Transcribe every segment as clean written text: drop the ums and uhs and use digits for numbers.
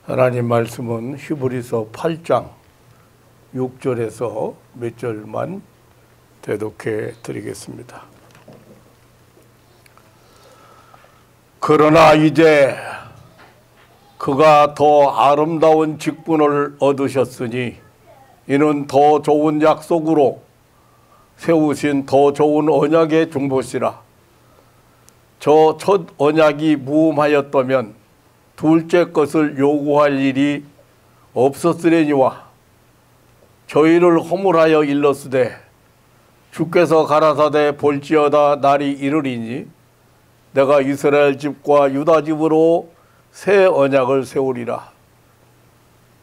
하나님 말씀은 히브리서 8장 6절에서 몇 절만 대독해 드리겠습니다. 그러나 이제 그가 더 아름다운 직분을 얻으셨으니 이는 더 좋은 약속으로 세우신 더 좋은 언약의 중보시라. 저 첫 언약이 무음하였다면 둘째 것을 요구할 일이 없었으려니와 저희를 허물하여 일렀으되 주께서 가라사대 볼지어다 날이 이르리니 내가 이스라엘 집과 유다 집으로 새 언약을 세우리라.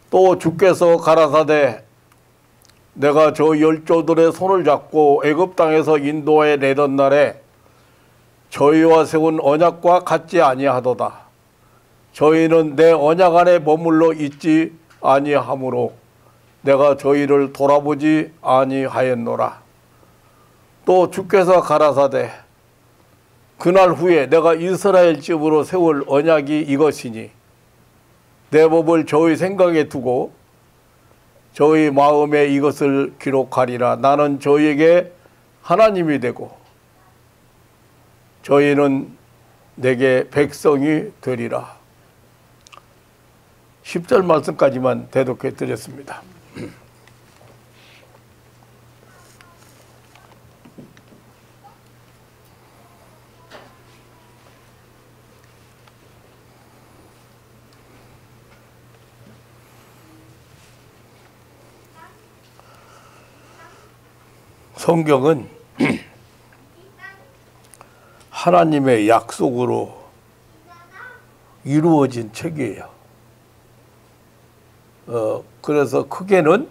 또 주께서 가라사대 내가 저 열조들의 손을 잡고 애굽 땅에서 인도해 내던 날에 저희와 세운 언약과 같지 아니하도다. 저희는 내 언약 안에 머물러 있지 아니하므로 내가 저희를 돌아보지 아니하였노라. 또 주께서 가라사대 그날 후에 내가 이스라엘 집으로 세울 언약이 이것이니 내 법을 저희 생각에 두고 저희 마음에 이것을 기록하리라. 나는 저희에게 하나님이 되고 저희는 내게 백성이 되리라. 10절 말씀까지만 대독해 드렸습니다. 성경은 하나님의 약속으로 이루어진 책이에요. 그래서 크게는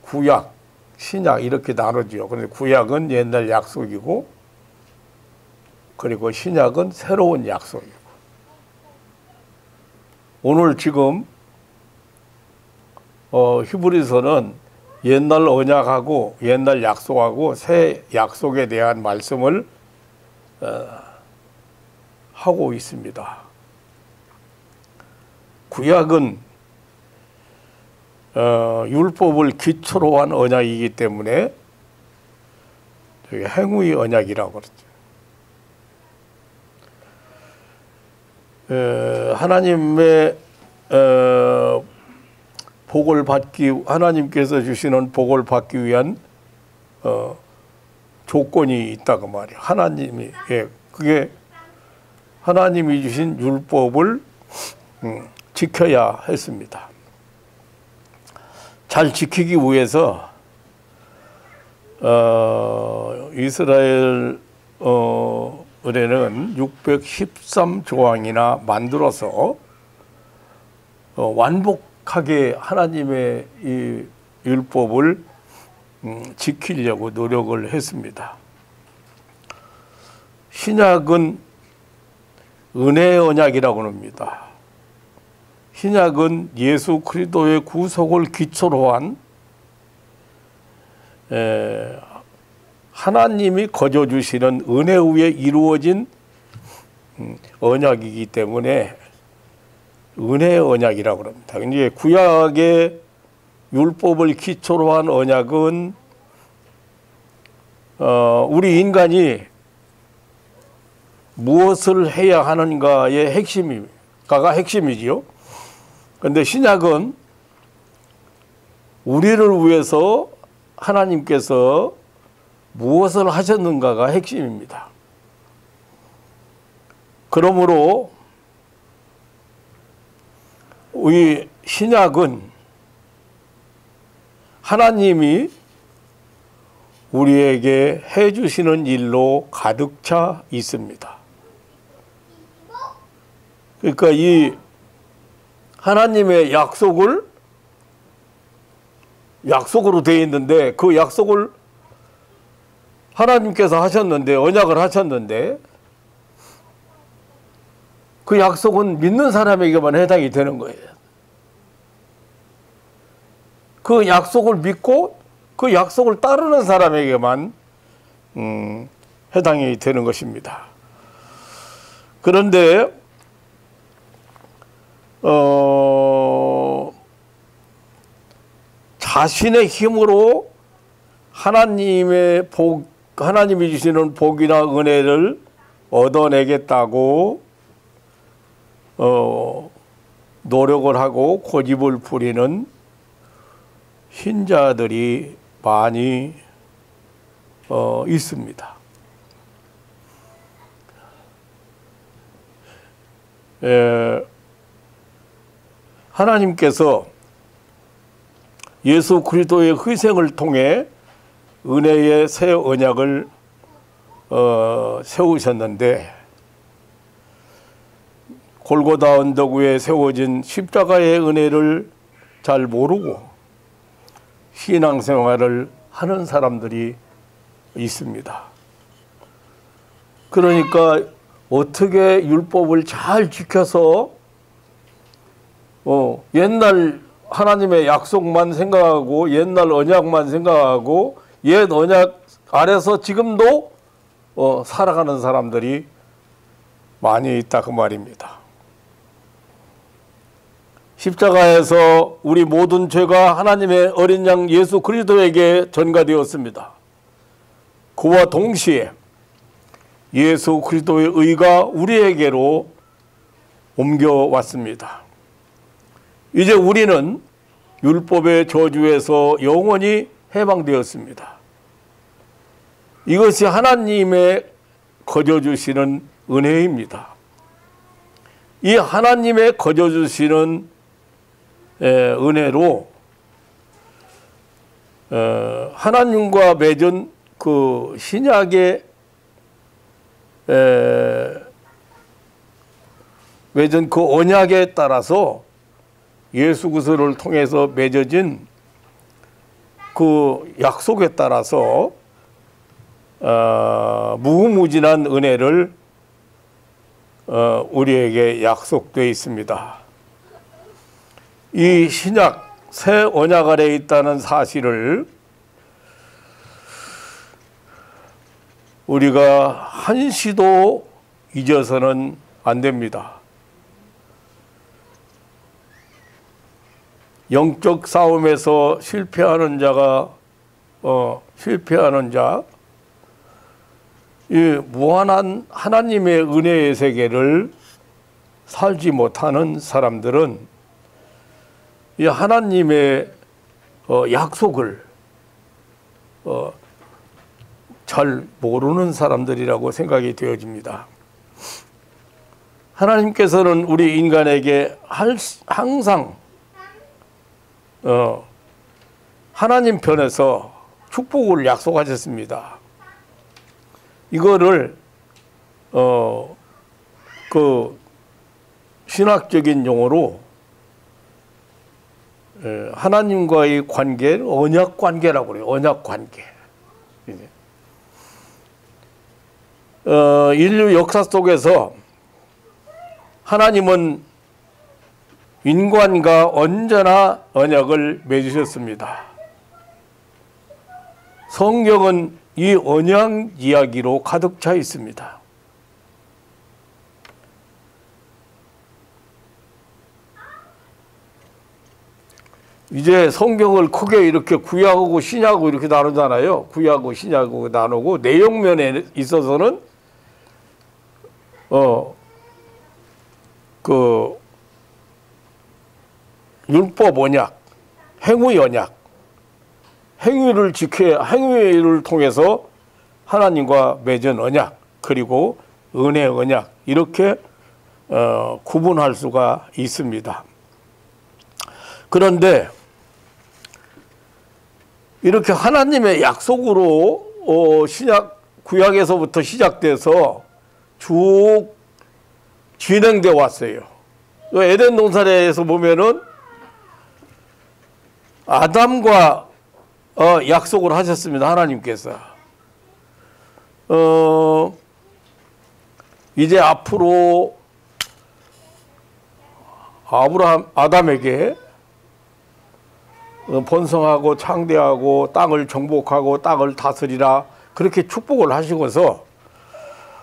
구약, 신약 이렇게 나누죠. 그런데 구약은 옛날 약속이고 그리고 신약은 새로운 약속이고 오늘 지금 히브리서는 옛날 언약하고 옛날 약속하고 새 약속에 대한 말씀을 하고 있습니다. 구약은 율법을 기초로 한 언약이기 때문에 행위의 언약이라고 그러죠. 하나님의 복을 받기 하나님께서 주시는 복을 받기 위한 조건이 있다고 말이에요. 하나님이 그게 하나님이 주신 율법을 지켜야 했습니다. 잘 지키기 위해서 이스라엘 의뢰는 613조항이나 만들어서 완복하게 하나님의 이 율법을 지키려고 노력을 했습니다. 신약은 은혜의 언약이라고 합니다. 신약은 예수 그리스도의 구속을 기초로 한 하나님이 거저 주시는 은혜 위에 이루어진 언약이기 때문에 은혜의 언약이라고 합니다. 이제 구약의 율법을 기초로 한 언약은 우리 인간이 무엇을 해야 하는가의 핵심이지요. 그런데 신약은 우리를 위해서 하나님께서 무엇을 하셨는가가 핵심입니다. 그러므로 이 신약은 하나님이 우리에게 해주시는 일로 가득 차 있습니다. 그러니까 이 하나님의 약속으로 되어 있는데 그 약속을 하나님께서 하셨는데 언약을 하셨는데 그 약속은 믿는 사람에게만 해당이 되는 거예요. 그 약속을 믿고 그 약속을 따르는 사람에게만 해당이 되는 것입니다. 그런데 자신의 힘으로 하나님의 하나님이 주시는 복이나 은혜를 얻어내겠다고 노력을 하고 고집을 부리는 신자들이 많이 있습니다. 하나님께서 예수 그리스도의 희생을 통해 은혜의 새 언약을 세우셨는데, 골고다 언덕 위에 세워진 십자가의 은혜를 잘 모르고 신앙생활을 하는 사람들이 있습니다. 그러니까 어떻게 율법을 잘 지켜서 옛날 하나님의 약속만 생각하고 옛날 언약만 생각하고 옛 언약 아래서 지금도 살아가는 사람들이 많이 있다 그 말입니다. 십자가에서 우리 모든 죄가 하나님의 어린 양 예수 그리스도에게 전가되었습니다. 그와 동시에 예수 그리스도의 의가 우리에게로 옮겨왔습니다. 이제 우리는 율법의 저주에서 영원히 해방되었습니다. 이것이 하나님의 거저주시는 은혜입니다. 이 하나님의 거저주시는 은혜로 하나님과 맺은 그 신약의 맺은 그 언약에 따라서 예수 그리스도를 통해서 맺어진 그 약속에 따라서 무궁무진한 은혜를 우리에게 약속되어 있습니다. 이 신약 새 언약 아래에 있다는 사실을 우리가 한시도 잊어서는 안 됩니다. 영적 싸움에서 실패하는 자, 이 무한한 하나님의 은혜의 세계를 살지 못하는 사람들은 이 하나님의 약속을 잘 모르는 사람들이라고 생각이 되어집니다. 하나님께서는 우리 인간에게 항상 하나님 편에서 축복을 약속하셨습니다. 이거를 그 신학적인 용어로 하나님과의 관계를 언약 관계라고 그래요. 언약 관계. 인류 역사 속에서 하나님은 인간과 언제나 언약을 맺으셨습니다. 성경은 이 언약 이야기로 가득 차 있습니다. 이제 성경을 크게 이렇게 구약하고 신약하고 이렇게 나누잖아요. 구약하고 신약하고 나누고 내용면에 있어서는 그 율법 언약, 행위 언약, 행위를 통해서 하나님과 맺은 언약, 그리고 은혜 언약, 이렇게 구분할 수가 있습니다. 그런데 이렇게 하나님의 약속으로 구약에서부터 시작돼서 쭉 진행되어 왔어요. 에덴 동산에서 보면은 아담과 약속을 하셨습니다. 하나님께서 이제 앞으로 아담에게 번성하고 창대하고 땅을 정복하고 땅을 다스리라, 그렇게 축복을 하시고서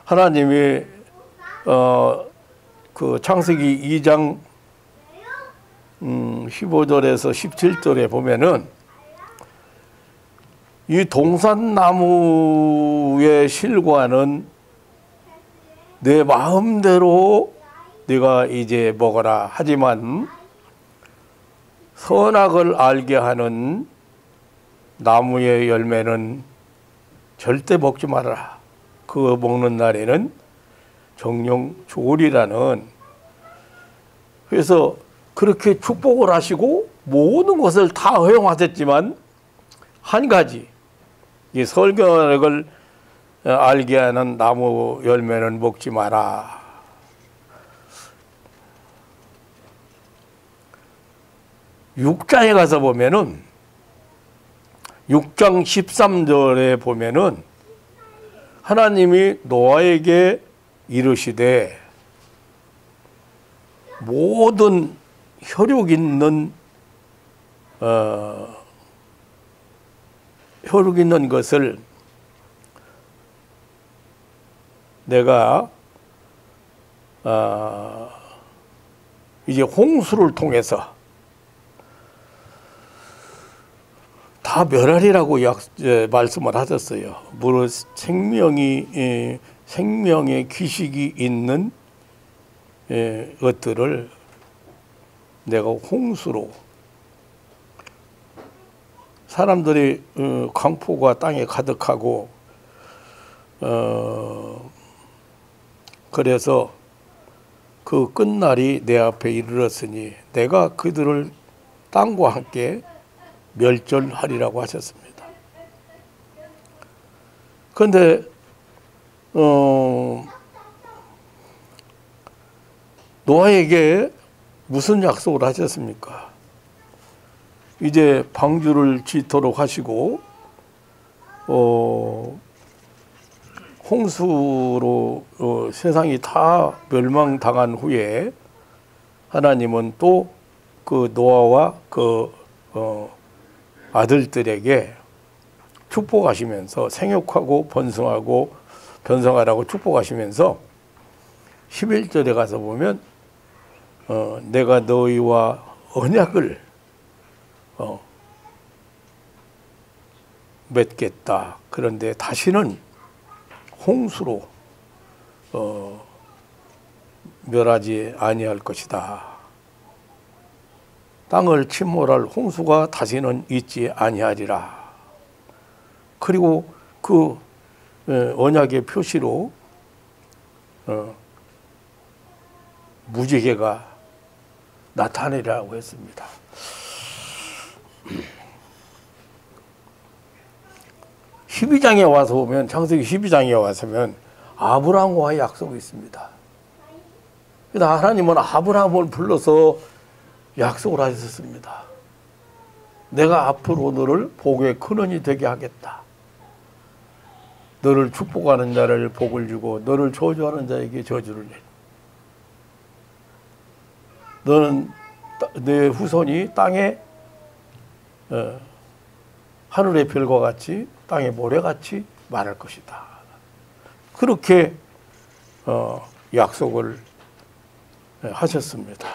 하나님이 그 창세기 2장 15절에서 17절에 보면은 이 동산나무의 실과는 내 마음대로 네가 이제 먹어라. 하지만 선악을 알게 하는 나무의 열매는 절대 먹지 말아라. 그거 먹는 날에는 정령 죽으리라는. 그래서 그렇게 축복을 하시고 모든 것을 다 허용하셨지만 한 가지, 이 선악을 알게 하는 나무 열매는 먹지 마라. 6장에 가서 보면은 6장 13절에 보면은 하나님이 노아에게 이르시되 모든 혈육 있는 것을 내가 이제 홍수를 통해서 다 멸하리라고 말씀을 하셨어요. 무릇 생명의 기식이 있는 것들을 내가 홍수로, 사람들이 강포가 땅에 가득하고 그래서 그 끝날이 내 앞에 이르렀으니 내가 그들을 땅과 함께 멸절하리라고 하셨습니다. 그런데 노아에게 무슨 약속을 하셨습니까? 이제 방주를 짓도록 하시고 홍수로 세상이 다 멸망당한 후에 하나님은 또 그 노아와 그 아들들에게 축복하시면서 생육하고 번성하고 변성하라고 축복하시면서 11절에 가서 보면 내가 너희와 언약을 맺겠다. 그런데 다시는 홍수로 멸하지 아니할 것이다. 땅을 침몰할 홍수가 다시는 있지 아니하리라. 그리고 그 언약의 표시로 무지개가 나타내라고 했습니다. 12장에 와서 보면, 창세기 12장에 와서면 아브라함과의 약속이 있습니다. 그래서 하나님은 아브라함을 불러서 약속을 하셨습니다. 내가 앞으로 너를 복의 근원이 되게 하겠다. 너를 축복하는 자를 복을 주고 너를 저주하는 자에게 저주를 내. 너는 내 후손이 땅에 하늘의 별과 같이 땅의 모래같이 말할 것이다. 그렇게 약속을 하셨습니다.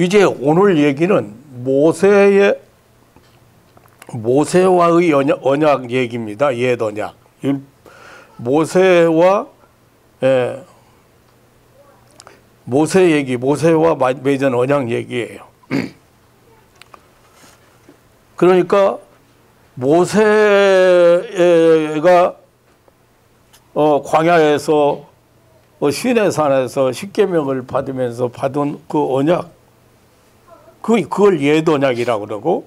이제 오늘 얘기는 모세와의 언약 얘기입니다. 옛 언약. 모세와 모세 얘기, 모세와 맺은 언약 얘기예요. 그러니까 모세가 광야에서 시내산에서 십계명을 받으면서 받은 그 언약, 그걸 옛 언약이라고 그러고,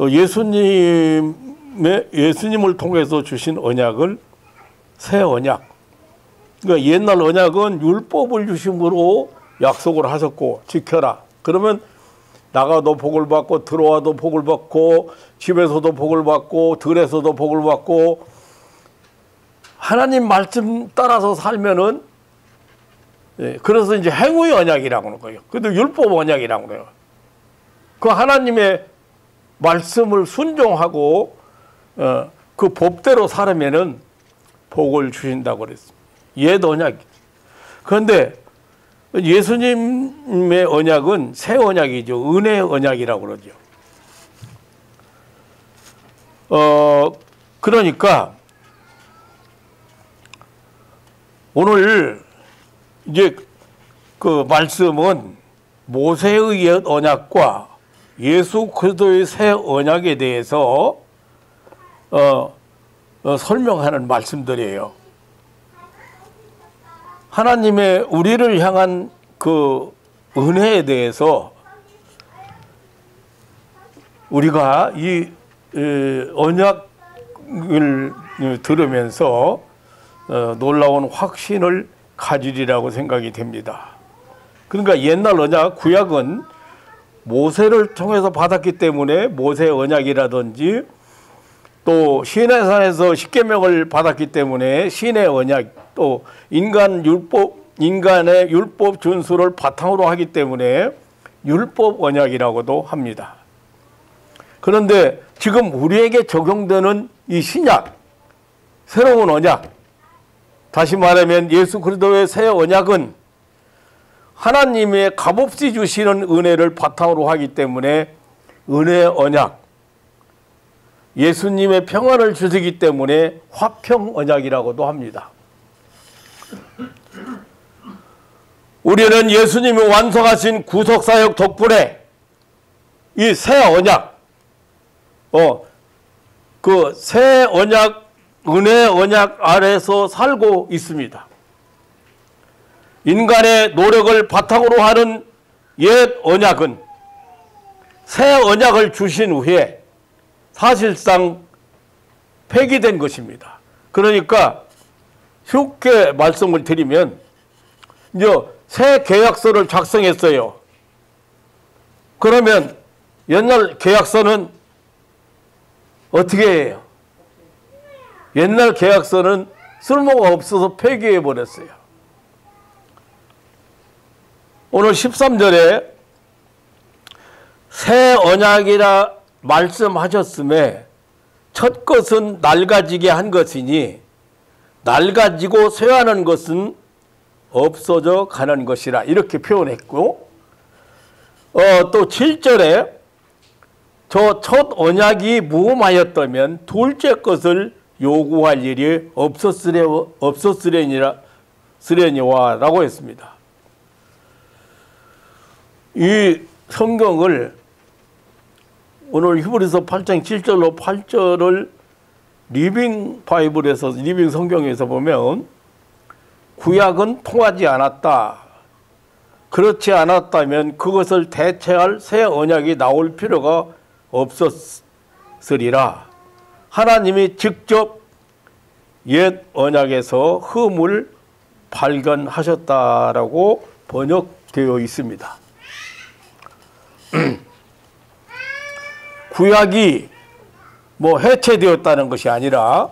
예수님을 통해서 주신 언약을 새 언약. 그러니까 옛날 언약은 율법을 주심으로 약속을 하셨고 지켜라. 그러면 나가도 복을 받고 들어와도 복을 받고 집에서도 복을 받고 들에서도 복을 받고 하나님 말씀 따라서 살면은, 그래서 이제 행위의 언약이라고 하는 거예요. 그래도 율법 언약이라고 그래요. 그 하나님의 말씀을 순종하고 그 법대로 살면은 복을 주신다고 그랬습니다. 옛 언약. 그런데 예수님의 언약은 새 언약이죠. 은혜의 언약이라고 그러죠. 그러니까 오늘 이제 그 말씀은 모세의 옛 언약과 예수 그리스도의 새 언약에 대해서 설명하는 말씀들이에요. 하나님의 우리를 향한 그 은혜에 대해서 우리가 이 언약을 들으면서 놀라운 확신을 가지리라고 생각이 됩니다. 그러니까 옛날 언약, 구약은 모세를 통해서 받았기 때문에 모세 언약이라든지 또 시내산에서 십계명을 받았기 때문에 신의 언약, 또 인간의 율법 준수를 바탕으로 하기 때문에 율법 언약이라고도 합니다. 그런데 지금 우리에게 적용되는 이 신약, 새로운 언약, 다시 말하면 예수 그리스도의 새 언약은 하나님의 값없이 주시는 은혜를 바탕으로 하기 때문에 은혜의 언약, 예수님의 평안을 주시기 때문에 화평 언약이라고도 합니다. 우리는 예수님이 완성하신 구속사역 덕분에 이 새 언약, 그 새 언약, 은혜의 언약 아래서 살고 있습니다. 인간의 노력을 바탕으로 하는 옛 언약은 새 언약을 주신 후에 사실상 폐기된 것입니다. 그러니까 쉽게 말씀을 드리면 이제 새 계약서를 작성했어요. 그러면 옛날 계약서는 어떻게 해요? 옛날 계약서는 쓸모가 없어서 폐기해 버렸어요. 오늘 13절에 새 언약이라 말씀하셨음에 첫 것은 낡아지게 한 것이니 낡아지고 쇠하는 것은 없어져 가는 것이라 이렇게 표현했고, 또 7절에 저 첫 언약이 무험하였다면 둘째 것을 요구할 일이 없었으려니와 라고 했습니다. 이 성경을 오늘 히브리서 8장 7절로 8절을 리빙 바이블에서, 리빙 성경에서 보면 구약은 통하지 않았다. 그렇지 않았다면 그것을 대체할 새 언약이 나올 필요가 없었으리라. 하나님이 직접 옛 언약에서 흠을 발견하셨다라고 번역되어 있습니다. 구약이 해체되었다는 것이 아니라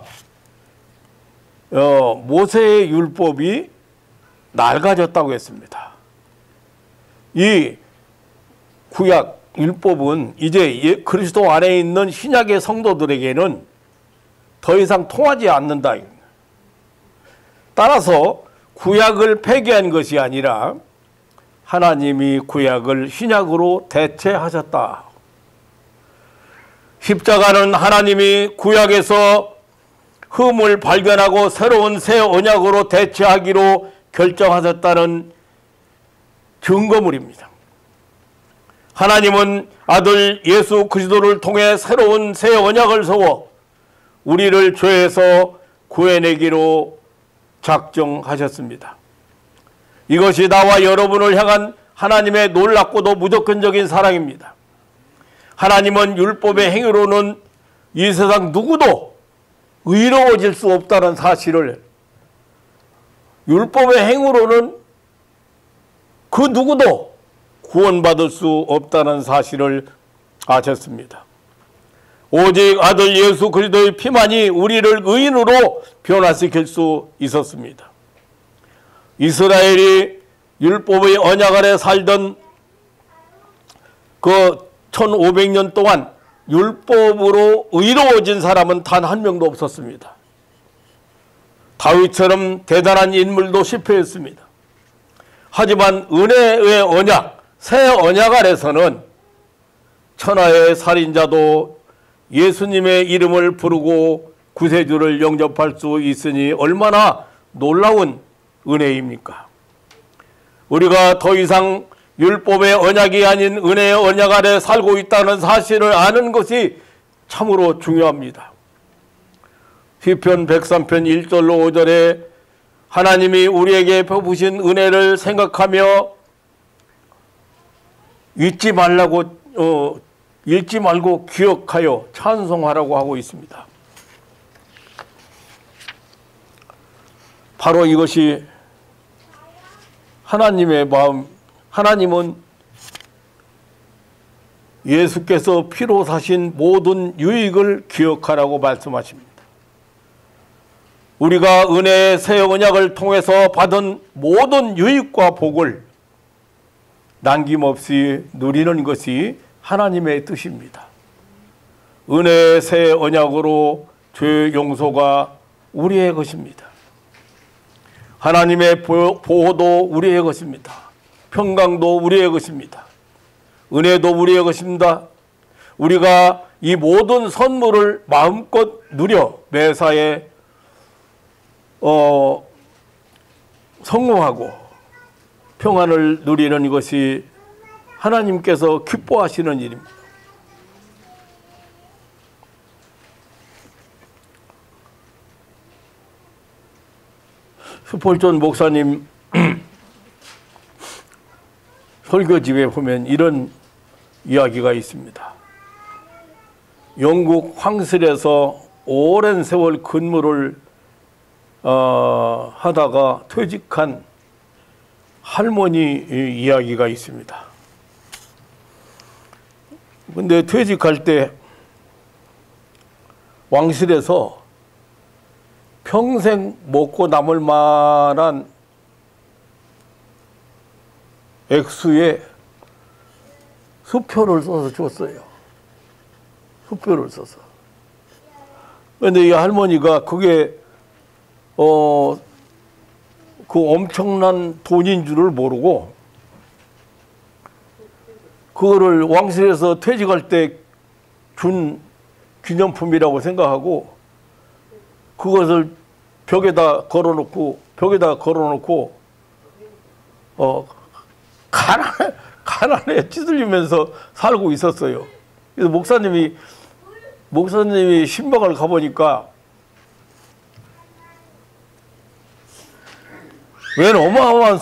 모세의 율법이 낡아졌다고 했습니다. 이 구약 율법은 이제 그리스도 안에 있는 신약의 성도들에게는 더 이상 통하지 않는다. 따라서 구약을 폐기한 것이 아니라 하나님이 구약을 신약으로 대체하셨다. 십자가는 하나님이 구약에서 흠을 발견하고 새로운 새 언약으로 대체하기로 결정하셨다는 증거물입니다. 하나님은 아들 예수 그리스도를 통해 새로운 새 언약을 세워 우리를 죄에서 구해내기로 작정하셨습니다. 이것이 나와 여러분을 향한 하나님의 놀랍고도 무조건적인 사랑입니다. 하나님은 율법의 행위로는 이 세상 누구도 의로워질 수 없다는 사실을, 율법의 행위로는 그 누구도 구원받을 수 없다는 사실을 아셨습니다. 오직 아들 예수 그리스도의 피만이 우리를 의인으로 변화시킬 수 있었습니다. 이스라엘이 율법의 언약 아래 살던 그 1500년 동안 율법으로 의로워진 사람은 단 한 명도 없었습니다. 다윗처럼 대단한 인물도 실패했습니다. 하지만 은혜의 언약, 새 언약 아래서는 천하의 살인자도 예수님의 이름을 부르고 구세주를 영접할 수 있으니 얼마나 놀라운 은혜입니까? 우리가 더 이상 율법의 언약이 아닌 은혜의 언약 아래 살고 있다는 사실을 아는 것이 참으로 중요합니다. 시편 103편 1절로 5절에 하나님이 우리에게 베푸신 은혜를 생각하며 잊지 말고 기억하여 찬송하라고 하고 있습니다. 바로 이것이 하나님의 마음, 하나님은 예수께서 피로 사신 모든 유익을 기억하라고 말씀하십니다. 우리가 은혜의 새 언약을 통해서 받은 모든 유익과 복을 남김없이 누리는 것이 하나님의 뜻입니다. 은혜의 새 언약으로 죄 용서가 우리의 것입니다. 하나님의 보호도 우리의 것입니다. 평강도 우리의 것입니다. 은혜도 우리의 것입니다. 우리가 이 모든 선물을 마음껏 누려 매사에 성공하고 평안을 누리는 것이 하나님께서 기뻐하시는 일입니다. 스폴전 목사님 설교집에 보면 이런 이야기가 있습니다. 영국 황실에서 오랜 세월 근무를 하다가 퇴직한 할머니 이야기가 있습니다. 근데 퇴직할 때 왕실에서 평생 먹고 남을 만한 액수의 수표를 써서 줬어요. 수표를 써서. 그런데 이 할머니가 그게 그 엄청난 돈인 줄을 모르고 그거를 왕실에서 퇴직할 때 준 기념품이라고 생각하고 그것을 벽에다 걸어놓고 가난에 찌들리면서 살고 있었어요. 그래서 목사님이 신방을 가보니까 웬 어마어마한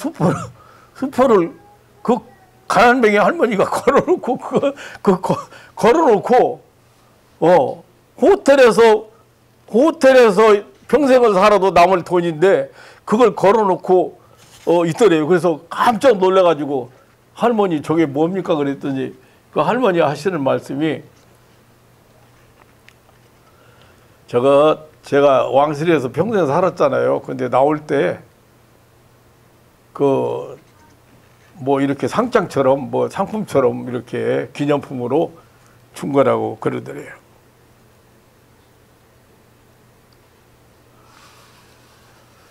수표를 그 가난뱅이 할머니가 걸어놓고 호텔에서 평생을 살아도 남을 돈인데 그걸 걸어놓고 있더래요. 그래서 깜짝 놀래가지고 할머니 저게 뭡니까 그랬더니 그 할머니 하시는 말씀이 제가 왕실에서 평생 살았잖아요. 근데 나올 때 뭐 이렇게 상장처럼 뭐 상품처럼 이렇게 기념품으로 준 거라고 그러더래요.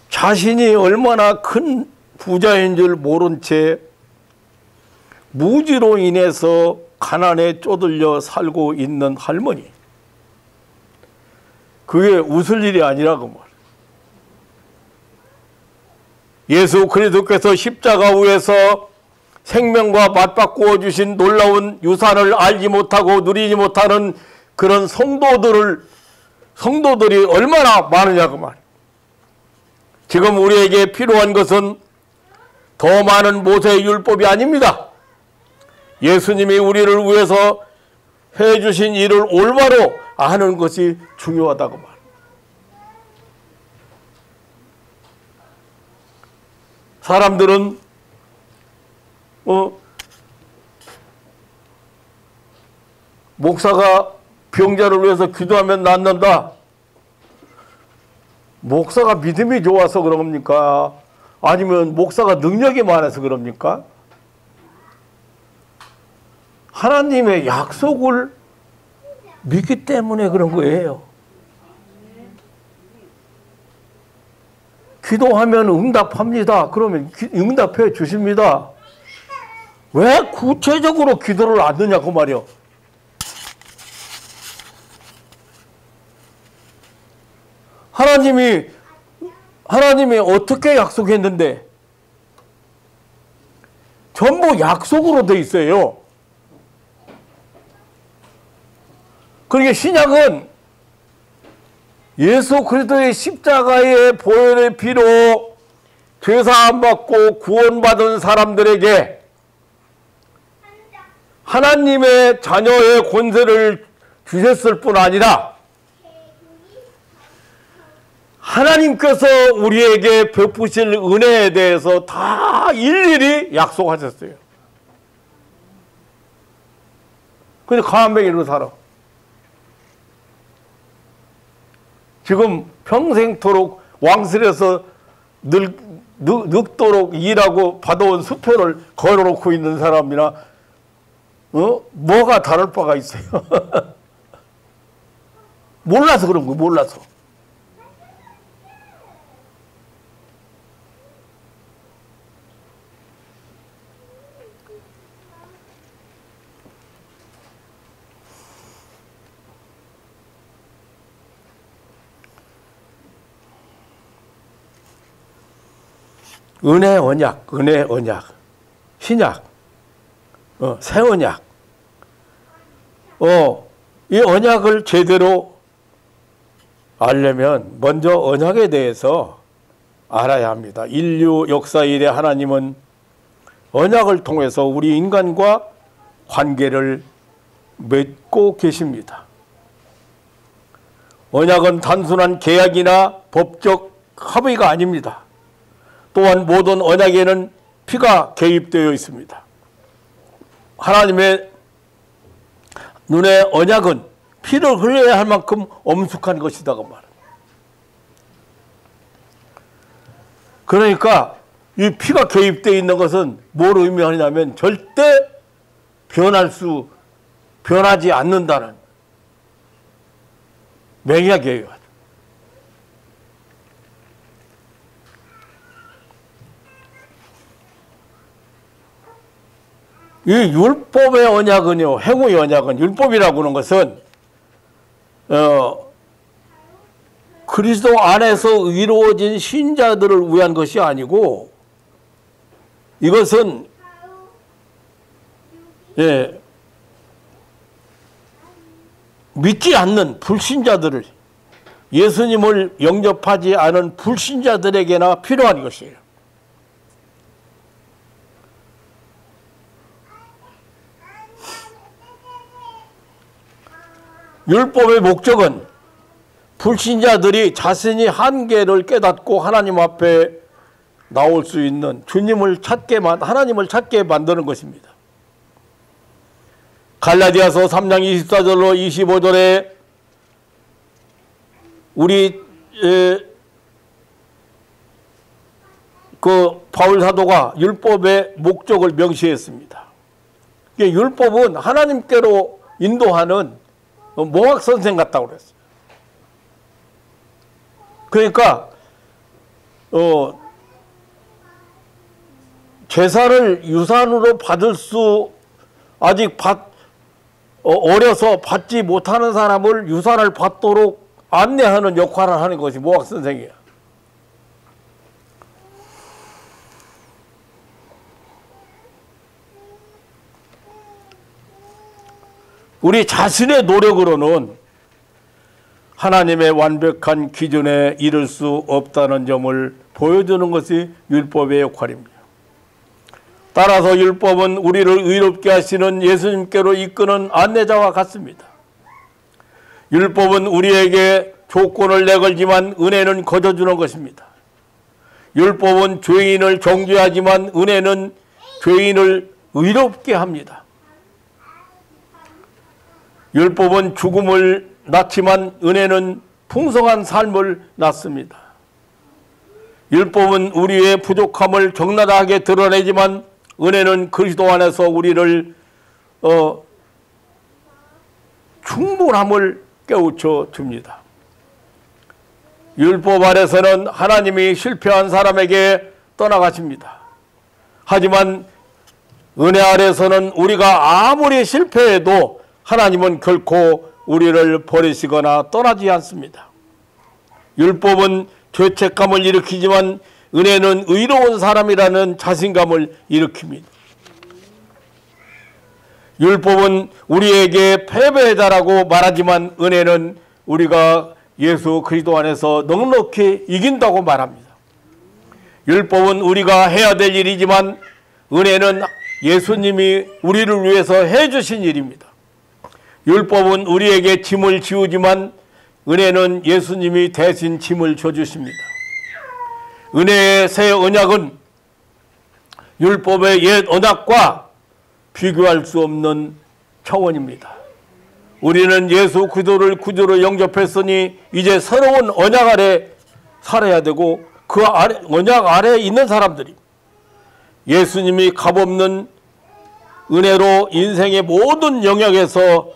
자신이 얼마나 큰 부자인 줄 모른 채 무지로 인해서 가난에 쪼들려 살고 있는 할머니. 그게 웃을 일이 아니라고 말. 예수 그리스도께서 십자가 위에서 생명과 맞바꾸어 주신 놀라운 유산을 알지 못하고 누리지 못하는 그런 성도들이 얼마나 많으냐고 말. 지금 우리에게 필요한 것은 더 많은 모세의 율법이 아닙니다. 예수님이 우리를 위해서 해주신 일을 올바로 아는 것이 중요하다고 말. 사람들은 목사가 병자를 위해서 기도하면 낫는다. 목사가 믿음이 좋아서 그럽니까? 아니면 목사가 능력이 많아서 그럽니까? 하나님의 약속을 믿기 때문에 그런 거예요. 기도하면 응답합니다. 그러면 응답해 주십니다. 왜 구체적으로 기도를 안 하냐고 말이요. 하나님이 어떻게 약속했는데 전부 약속으로 돼 있어요. 그러니까 신약은 예수 그리스도의 십자가의 보혈의 피로 죄사함 받고 구원받은 사람들에게 하나님의 자녀의 권세를 주셨을 뿐 아니라 하나님께서 우리에게 베푸실 은혜에 대해서 다 일일이 약속하셨어요. 근데 가난뱅이로 살아. 지금 평생토록 왕실에서 늙도록 일하고 받아온 수표를 걸어놓고 있는 사람이나 뭐가 다를 바가 있어요. 몰라서 그런 거예요. 몰라서. 은혜 언약, 신약, 새 언약. 이 언약을 제대로 알려면 먼저 언약에 대해서 알아야 합니다. 인류 역사 이래 하나님은 언약을 통해서 우리 인간과 관계를 맺고 계십니다. 언약은 단순한 계약이나 법적 합의가 아닙니다. 또한 모든 언약에는 피가 개입되어 있습니다. 하나님의 눈에 언약은 피를 흘려야 할 만큼 엄숙한 것이다고 말합니다. 그러니까 이 피가 개입되어 있는 것은 뭘 의미하냐면 절대 변하지 않는다는 맹약이에요. 이 율법의 언약은요, 행위의 언약은, 율법이라고 하는 것은 그리스도 안에서 이루어진 신자들을 위한 것이 아니고, 이것은 믿지 않는 불신자들을, 예수님을 영접하지 않은 불신자들에게나 필요한 것이에요. 율법의 목적은 불신자들이 자신이 한계를 깨닫고 하나님 앞에 나올 수 있는 하나님을 찾게 만드는 것입니다. 갈라디아서 3장 24절로 25절에 우리 바울 사도가 율법의 목적을 명시했습니다. 율법은 하나님께로 인도하는 몽학 선생 같다고 그랬어요. 그러니까 제사를 유산으로 받을 수 아직 어려서 받지 못하는 사람을 유산을 받도록 안내하는 역할을 하는 것이 몽학 선생이에요. 우리 자신의 노력으로는 하나님의 완벽한 기준에 이를 수 없다는 점을 보여주는 것이 율법의 역할입니다. 따라서 율법은 우리를 의롭게 하시는 예수님께로 이끄는 안내자와 같습니다. 율법은 우리에게 조건을 내걸지만 은혜는 거저주는 것입니다. 율법은 죄인을 정죄하지만 은혜는 죄인을 의롭게 합니다. 율법은 죽음을 낳지만 은혜는 풍성한 삶을 낳습니다. 율법은 우리의 부족함을 적나라하게 드러내지만 은혜는 그리스도 안에서 우리를 충분함을 깨우쳐 줍니다. 율법 아래서는 하나님이 실패한 사람에게 떠나가십니다. 하지만 은혜 아래서는 우리가 아무리 실패해도 하나님은 결코 우리를 버리시거나 떠나지 않습니다. 율법은 죄책감을 일으키지만 은혜는 의로운 사람이라는 자신감을 일으킵니다. 율법은 우리에게 패배자라고 말하지만 은혜는 우리가 예수 그리스도 안에서 넉넉히 이긴다고 말합니다. 율법은 우리가 해야 될 일이지만 은혜는 예수님이 우리를 위해서 해주신 일입니다. 율법은 우리에게 짐을 지우지만 은혜는 예수님이 대신 짐을 져주십니다. 은혜의 새 언약은 율법의 옛 언약과 비교할 수 없는 차원입니다. 우리는 예수 그리스도를 구주로 영접했으니 이제 새로운 언약 아래 살아야 되고 그 아래, 언약 아래에 있는 사람들이 예수님이 값없는 은혜로 인생의 모든 영역에서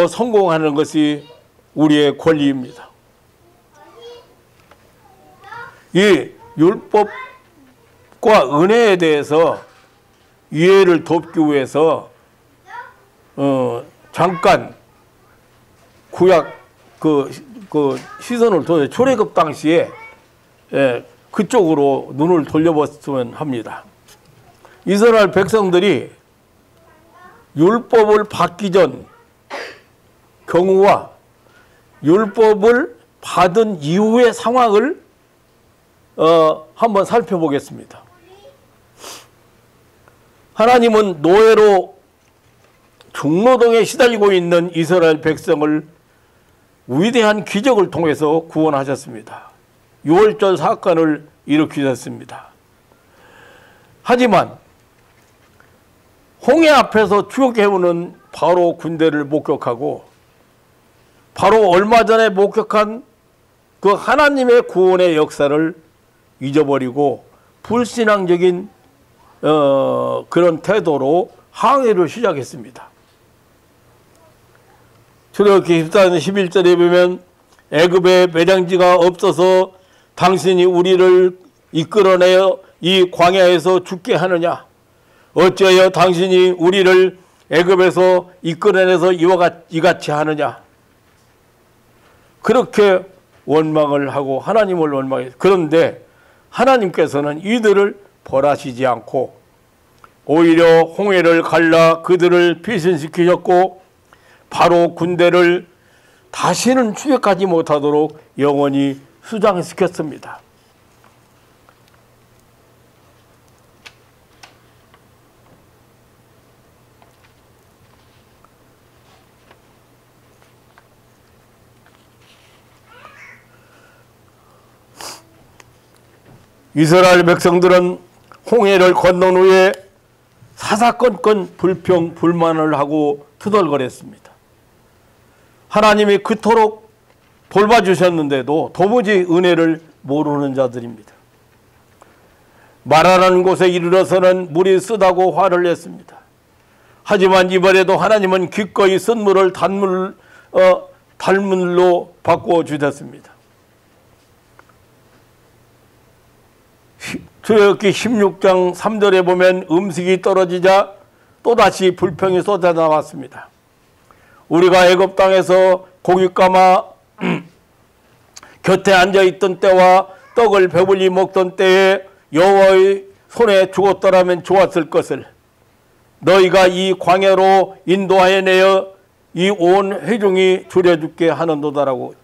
성공하는 것이 우리의 권리입니다. 이 율법과 은혜에 대해서 이해를 돕기 위해서 잠깐 구약 그 시선을 둬서 출애굽 당시에 그쪽으로 눈을 돌려봤으면 합니다. 이스라엘 백성들이 율법을 받기 전 경우와 율법을 받은 이후의 상황을 한번 살펴보겠습니다. 하나님은 노예로 중노동에 시달리고 있는 이스라엘 백성을 위대한 기적을 통해서 구원하셨습니다. 유월절 사건을 일으키셨습니다. 하지만 홍해 앞에서 추격해오는 바로 군대를 목격하고 바로 얼마 전에 목격한 그 하나님의 구원의 역사를 잊어버리고 불신앙적인 그런 태도로 항해를 시작했습니다. 출애굽기 14장 11절에 보면 애굽에 매장지가 없어서 당신이 우리를 이끌어내어 이 광야에서 죽게 하느냐? 어찌하여 당신이 우리를 애굽에서 이끌어내서 이같이 하느냐? 그렇게 원망을 하고 하나님을 원망했어요. 그런데 하나님께서는 이들을 벌하시지 않고 오히려 홍해를 갈라 그들을 피신시키셨고 바로 군대를 다시는 추격하지 못하도록 영원히 수장시켰습니다. 이스라엘 백성들은 홍해를 건넌 후에 사사건건 불평, 불만을 하고 투덜거렸습니다. 하나님이 그토록 돌봐주셨는데도 도무지 은혜를 모르는 자들입니다. 말하는 곳에 이르러서는 물이 쓰다고 화를 냈습니다. 하지만 이번에도 하나님은 기꺼이 쓴 물을 단물로 바꾸어 주셨습니다. 출애굽기 16장 3절에 보면 음식이 떨어지자 또다시 불평이 쏟아 나왔습니다. 우리가 애굽 땅에서 고기 까마 곁에 앉아있던 때와 떡을 배불리 먹던 때에 여호와의 손에 죽었더라면 좋았을 것을 너희가 이 광야로 인도하여 내어 이 온 회중이 줄여죽게 하는도다라고.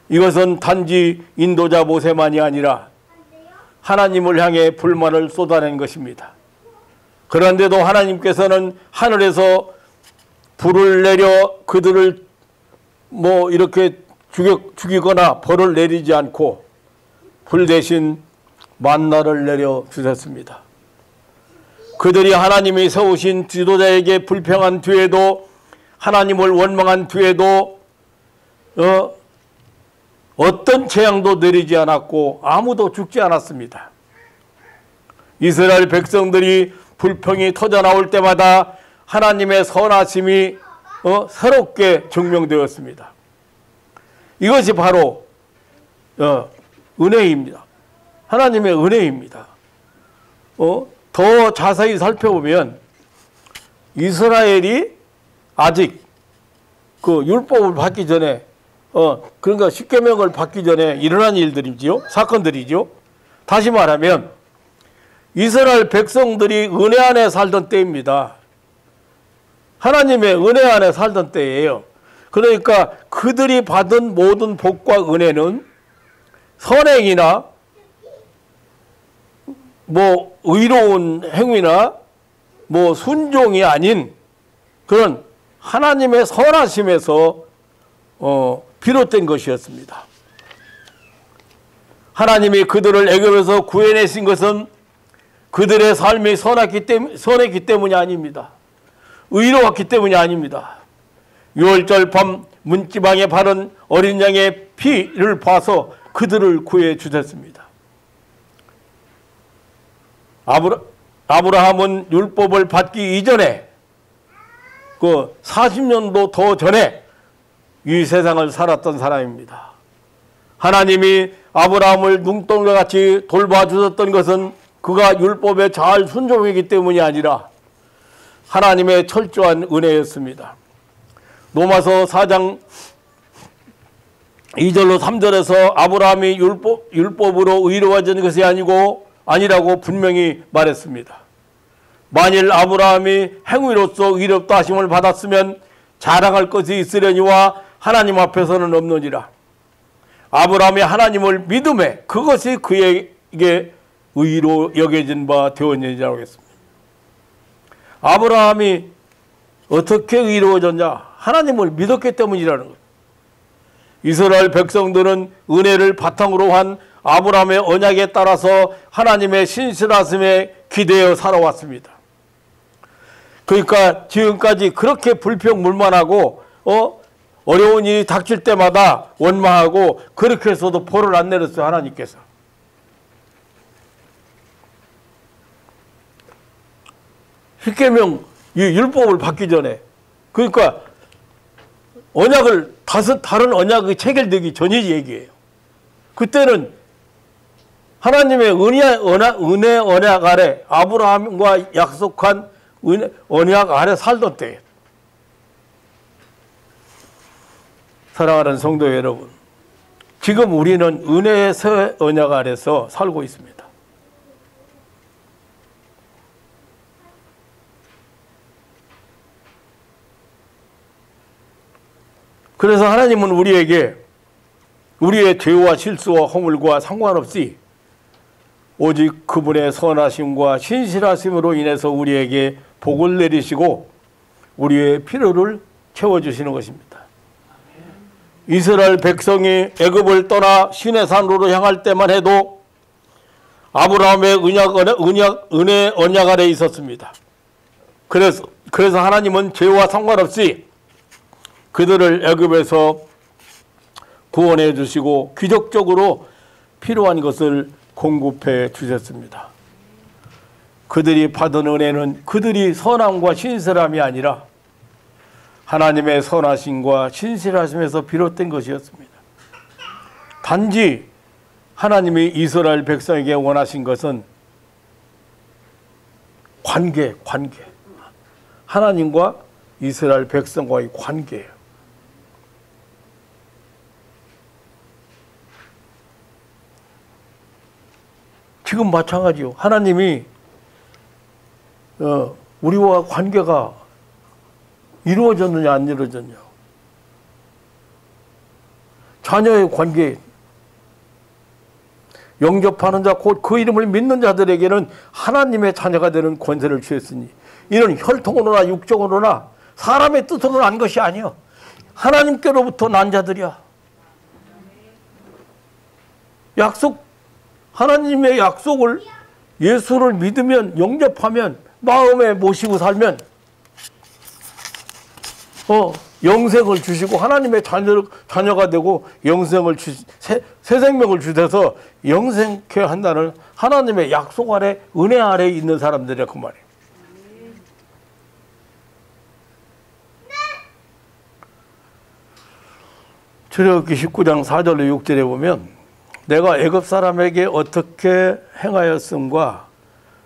이것은 단지 인도자 모세만이 아니라 하나님을 향해 불만을 쏟아낸 것입니다. 그런데도 하나님께서는 하늘에서 불을 내려 그들을 이렇게 죽이거나 벌을 내리지 않고 불 대신 만나를 내려 주셨습니다. 그들이 하나님이 세우신 지도자에게 불평한 뒤에도 하나님을 원망한 뒤에도 어떤 재앙도 내리지 않았고 아무도 죽지 않았습니다. 이스라엘 백성들이 불평이 터져나올 때마다 하나님의 선하심이 새롭게 증명되었습니다. 이것이 바로 은혜입니다. 하나님의 은혜입니다. 더 자세히 살펴보면 이스라엘이 아직 그 율법을 받기 전에 그러니까 십계명을 받기 전에 일어난 일들이지요. 사건들이죠. 다시 말하면 이스라엘 백성들이 은혜 안에 살던 때입니다. 하나님의 은혜 안에 살던 때예요. 그러니까 그들이 받은 모든 복과 은혜는 선행이나 뭐 의로운 행위나 뭐 순종이 아닌 그런 하나님의 선하심에서 비롯된 것이었습니다. 하나님이 그들을 애굽에서 구해내신 것은 그들의 삶이 선했기 때문이 아닙니다. 의로웠기 때문이 아닙니다. 유월절 밤 문지방에 바른 어린 양의 피를 봐서 그들을 구해 주셨습니다. 아브라함은 율법을 받기 이전에 그 40년도 더 전에 이 세상을 살았던 사람입니다. 하나님이 아브라함을 눈동자 같이 돌봐주셨던 것은 그가 율법에 잘 순종했기 때문이 아니라 하나님의 철저한 은혜였습니다. 로마서 4장 2절로 3절에서 아브라함이 율법으로 의로워진 것이 아니라고 분명히 말했습니다. 만일 아브라함이 행위로서 의롭다 하심을 받았으면 자랑할 것이 있으려니와 하나님 앞에서는 없느니라. 아브라함이 하나님을 믿음에 그것이 그에게 의로 여겨진 바 되었느니라고 했습니다. 아브라함이 어떻게 의로워졌냐? 하나님을 믿었기 때문이라는 것. 이스라엘 백성들은 은혜를 바탕으로 한 아브라함의 언약에 따라서 하나님의 신실하심에 기대어 살아왔습니다. 그러니까 지금까지 그렇게 불평불만하고 어려운 일이 닥칠 때마다 원망하고 그렇게 해서도 벌을 안 내렸어요. 하나님께서. 십계명 이 율법을 받기 전에 그러니까 언약을 다른 언약이 체결되기 전의 얘기예요. 그때는 하나님의 은혜 언약 아래 아브라함과 약속한 언약 아래 살던 때예요. 사랑하는 성도 여러분, 지금 우리는 은혜의 새 언약 아래서 살고 있습니다. 그래서 하나님은 우리에게 우리의 죄와 실수와 허물과 상관없이 오직 그분의 선하심과 신실하심으로 인해서 우리에게 복을 내리시고 우리의 필요를 채워주시는 것입니다. 이스라엘 백성이 애굽을 떠나 시내산으로 향할 때만 해도 아브라함의 은혜 언약 아래 있었습니다. 그래서 하나님은 죄와 상관없이 그들을 애굽에서 구원해 주시고 기적적으로 필요한 것을 공급해 주셨습니다. 그들이 받은 은혜는 그들이 선함과 신실함이 아니라 하나님의 선하심과 신실하심에서 비롯된 것이었습니다. 단지 하나님이 이스라엘 백성에게 원하신 것은 관계. 하나님과 이스라엘 백성과의 관계예요. 지금 마찬가지요. 하나님이 우리와 관계가 이루어졌느냐 안 이루어졌냐. 자녀의 관계. 영접하는 자 곧 그 이름을 믿는 자들에게는 하나님의 자녀가 되는 권세를 주셨으니 이는 혈통으로나 육적으로나 사람의 뜻으로 난 것이 아니요 하나님께로부터 난 자들이야. 하나님의 약속을 예수를 믿으면 영접하면 마음에 모시고 살면 영생을 주시고 하나님의 자녀가 되고 영생을 새 생명을 주셔서 영생케 한다는 하나님의 약속 아래 은혜 아래 있는 사람들이야 그 말이에요. 출애굽기 19장 4절로 6절에 보면 내가 애굽 사람에게 어떻게 행하였음과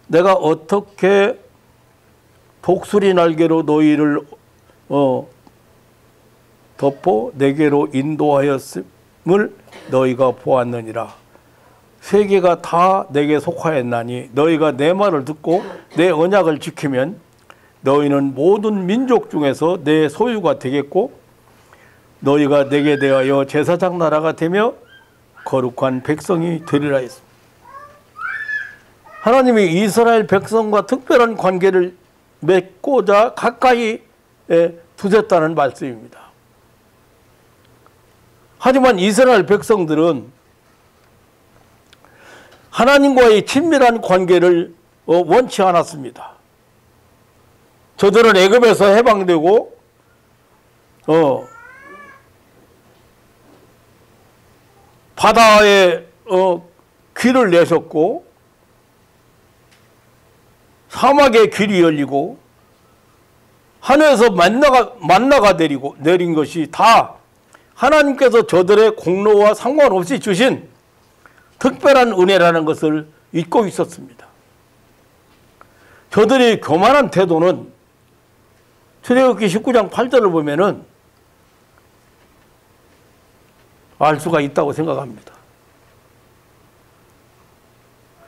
내가 어떻게 독수리 날개로 너희를 덮어 내게로 인도하였음을 너희가 보았느니라. 세계가 다 내게 속하였나니 너희가 내 말을 듣고 내 언약을 지키면 너희는 모든 민족 중에서 내 소유가 되겠고 너희가 내게 대하여 제사장 나라가 되며 거룩한 백성이 되리라 했습니다. 하나님이 이스라엘 백성과 특별한 관계를 맺고자 가까이 두셨다는 말씀입니다. 하지만 이스라엘 백성들은 하나님과의 친밀한 관계를 원치 않았습니다. 저들은 애굽에서 해방되고 바다에 길을 내셨고 사막에 길이 열리고 하늘에서 만나가 내린 것이 다 하나님께서 저들의 공로와 상관없이 주신 특별한 은혜라는 것을 잊고 있었습니다. 저들이 교만한 태도는 출애굽기 19장 8절을 보면은 알 수가 있다고 생각합니다.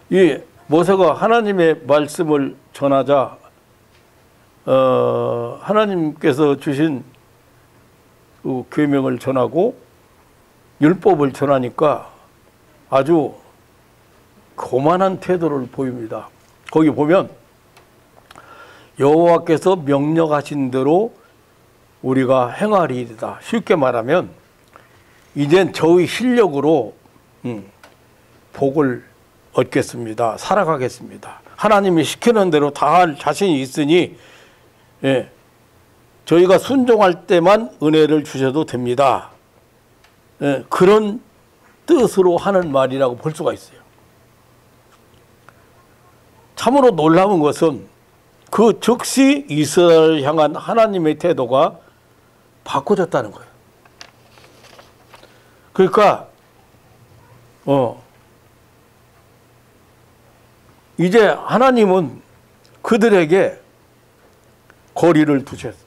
이 모세가 하나님의 말씀을 전하자 하나님께서 주신 계명을 전하고 율법을 전하니까 아주 교만한 태도를 보입니다. 거기 보면 여호와께서 명령하신 대로 우리가 행하리이다. 쉽게 말하면 이젠 저의 실력으로 복을 얻겠습니다. 살아가겠습니다. 하나님이 시키는 대로 다 할 자신이 있으니 저희가 순종할 때만 은혜를 주셔도 됩니다. 그런 뜻으로 하는 말이라고 볼 수가 있어요. 참으로 놀라운 것은 그 즉시 이스라엘을 향한 하나님의 태도가 바꿔졌다는 거예요. 그러니까 이제 하나님은 그들에게 거리를 두셨어요.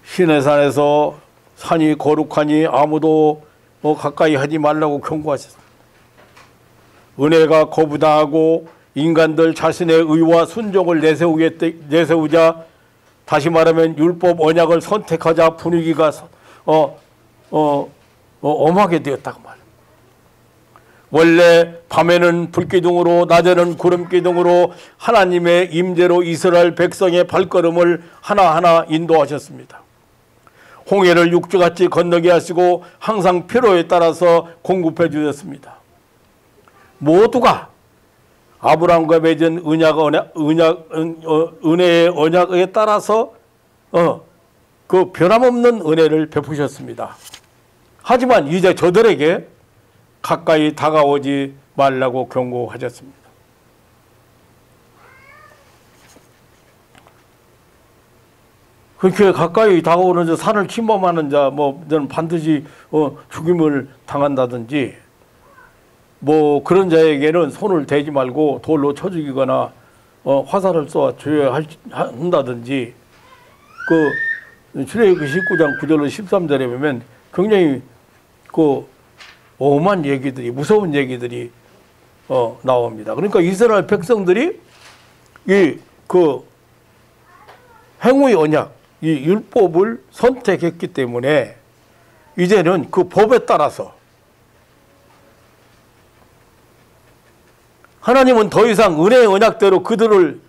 시내산에서 산이 거룩하니 아무도 가까이 하지 말라고 경고하셨습니다. 은혜가 거부당하고 인간들 자신의 의와 순종을 내세우자, 다시 말하면 율법 언약을 선택하자 분위기가 엄하게 되었다고 말합니다. 원래 밤에는 불기둥으로 낮에는 구름기둥으로 하나님의 임재로 이스라엘 백성의 발걸음을 하나하나 인도하셨습니다. 홍해를 육지같이 건너게 하시고 항상 필요에 따라서 공급해 주셨습니다. 모두가 아브라함과 맺은 은혜의 언약에 따라서 그 변함없는 은혜를 베푸셨습니다. 하지만 이제 저들에게 가까이 다가오지 말라고 경고하셨습니다. 그렇게 가까이 다가오는 자, 산을 침범하는 자, 저는 반드시 죽임을 당한다든지, 그런 자에게는 손을 대지 말고 돌로 쳐 죽이거나 화살을 쏘아 죽여야 한다든지, 출애굽기 19장 9절로 13절에 보면 굉장히 오만 얘기들이, 무서운 얘기들이 나옵니다. 그러니까 이스라엘 백성들이 행위의 언약, 이 율법을 선택했기 때문에 이제는 그 법에 따라서 하나님은 더 이상 은혜의 언약대로 그들을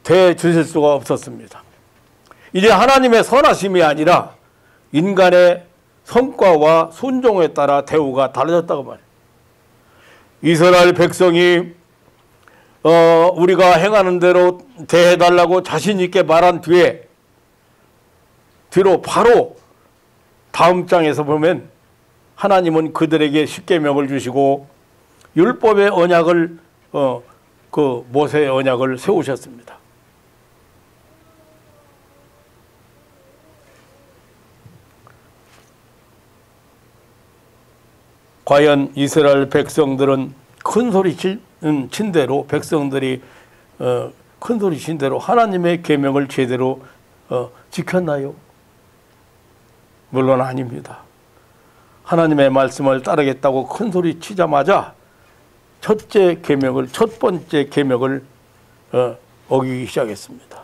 대주실 수가 없었습니다. 이제 하나님의 선하심이 아니라 인간의 성과와 순종에 따라 대우가 달라졌다고 말해요. 이스라엘 백성이 우리가 행하는 대로 대해달라고 자신 있게 말한 뒤로 바로 다음 장에서 보면 하나님은 그들에게 십계명을 주시고 율법의 언약을 모세의 언약을 세우셨습니다. 과연 이스라엘 백성들은 큰 소리 친 대로 백성들이 큰 소리 친 대로 하나님의 계명을 제대로 지켰나요? 물론 아닙니다. 하나님의 말씀을 따르겠다고 큰 소리 치자마자 첫 번째 계명을 어기기 시작했습니다.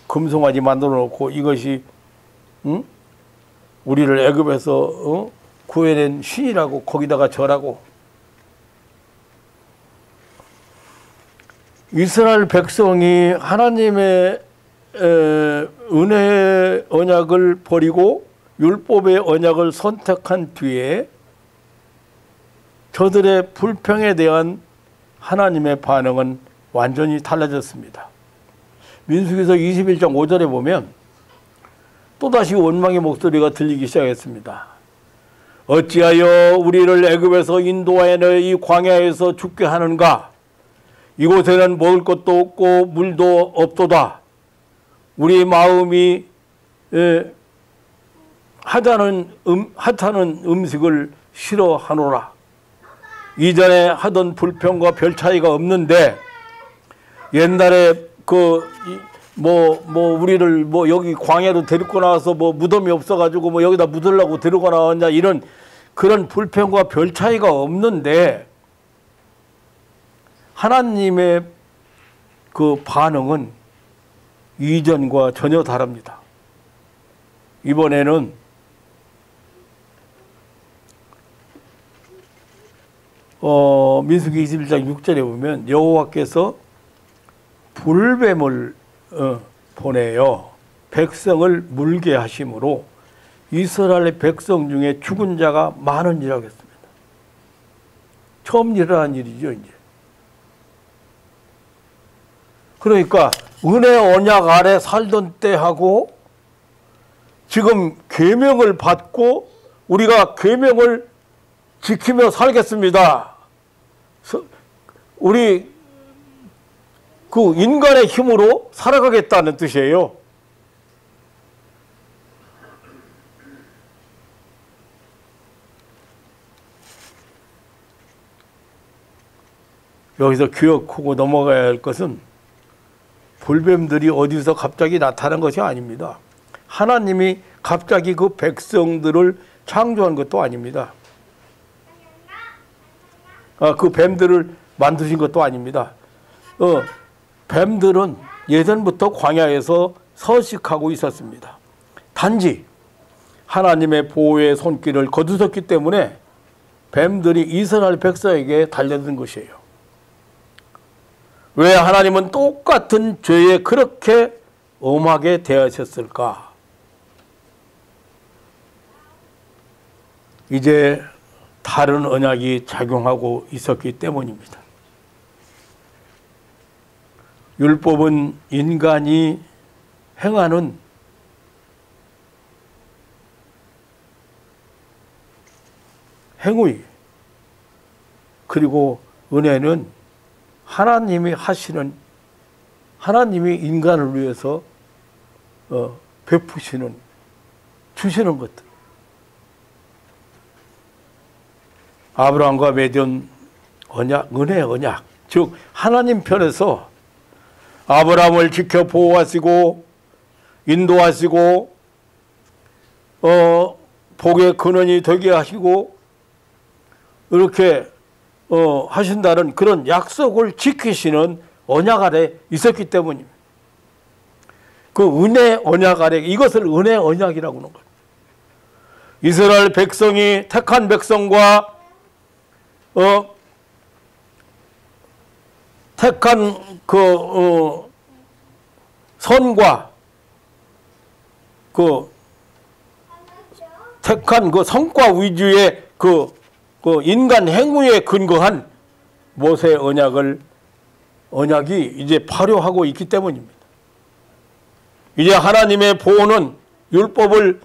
금송아지 만들어 놓고 이것이 우리를 애굽에서 구해낸 신이라고 거기다가 절하고, 이스라엘 백성이 하나님의 은혜의 언약을 버리고 율법의 언약을 선택한 뒤에 저들의 불평에 대한 하나님의 반응은 완전히 달라졌습니다. 민수기서 21장 5절에 보면 또다시 원망의 목소리가 들리기 시작했습니다. 어찌하여 우리를 애굽에서 인도하여 이 광야에서 죽게 하는가? 이곳에는 먹을 것도 없고 물도 없도다. 우리 마음이 하찮은 음식을 싫어하노라. 이전에 하던 불평과 별 차이가 없는데, 옛날에 우리를 여기 광야로 데리고 나와서 무덤이 없어가지고 여기다 묻으려고 데리고 나왔냐, 이런 그런 불평과 별 차이가 없는데, 하나님의 그 반응은 이전과 전혀 다릅니다. 이번에는 민수기 21장 6절에 보면 여호와께서 불뱀을 보내어 백성을 물게 하심으로 이스라엘 백성 중에 죽은 자가 많으니라고 했습니다. 처음 일어난 일이죠, 이제. 그러니까 은혜 언약 아래 살던 때하고 지금 계명을 받고 우리가 계명을 지키며 살겠습니다. 우리 그 인간의 힘으로 살아가겠다는 뜻이에요. 여기서 기억하고 넘어가야 할 것은 불뱀들이 어디서 갑자기 나타난 것이 아닙니다. 하나님이 갑자기 그 백성들을 창조한 것도 아닙니다. 그 뱀들을 만드신 것도 아닙니다. 뱀들은 예전부터 광야에서 서식하고 있었습니다. 단지 하나님의 보호의 손길을 거두었기 때문에 뱀들이 이스라엘 백성에게 달려든 것이에요. 왜 하나님은 똑같은 죄에 그렇게 엄하게 대하셨을까? 이제 다른 언약이 작용하고 있었기 때문입니다. 율법은 인간이 행하는 행위, 그리고 은혜는 하나님이 하시는, 하나님이 인간을 위해서 베푸시는, 주시는 것들. 아브라함과 맺은 언약, 은혜의 언약, 즉 하나님 편에서 아브라함을 지켜 보호하시고 인도하시고 복의 근원이 되게 하시고 이렇게 하신다는 그런 약속을 지키시는 언약 아래 있었기 때문입니다. 그 은혜 언약 아래, 이것을 은혜 언약이라고 하는 거예요. 이스라엘 백성이 택한 백성과 택한 선과 택한 성과 위주의 인간 행위에 근거한 모세 언약이 이제 발효하고 있기 때문입니다. 이제 하나님의 보호는 율법을